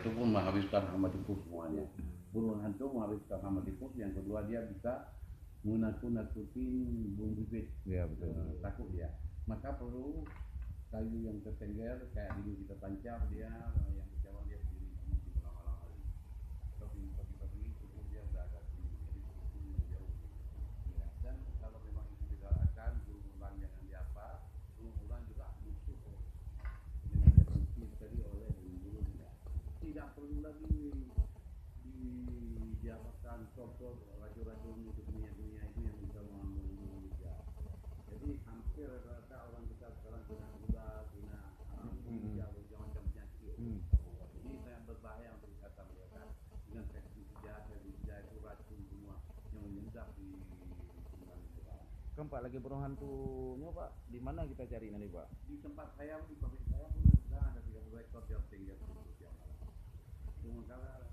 itu pun menghabiskan hama tikus semuanya. Burung hantu menghabiskan hama tikus. Yang kedua dia bisa menakut-nakutin burung pipit. Iya betul. Takut dia. Maka perlu kayu yang tertengger kayak dulu kita tancap dia, yang kecabang dia sendiri mungkin lama-lama hari. Tapi pagi-pagi itu dia udah agak tinggi, jadi burung jauh. Ya. Dan kalau memang itu digalakan, burung ulang jangan diapa, burung ulang juga musuh dengan terkunci tadi oleh burung. Tidak perlu lagi diapakan sosok raja-raja untuk dunia-dunia itu yang bisa mengambil Indonesia. Jadi hampir rata orang kita sekarang kena gula, kena macam-macam penyakit. Jadi sangat berbahaya untuk kesehatan mereka dengan pestisida itu racun semua yang mengendap di lingkungan kita. Kan Pak lagi burung hantunya Pak, di mana kita cari nanti Pak? Di tempat saya, di pabrik saya pun sudah ada 30 ekor yang tinggal di Sementara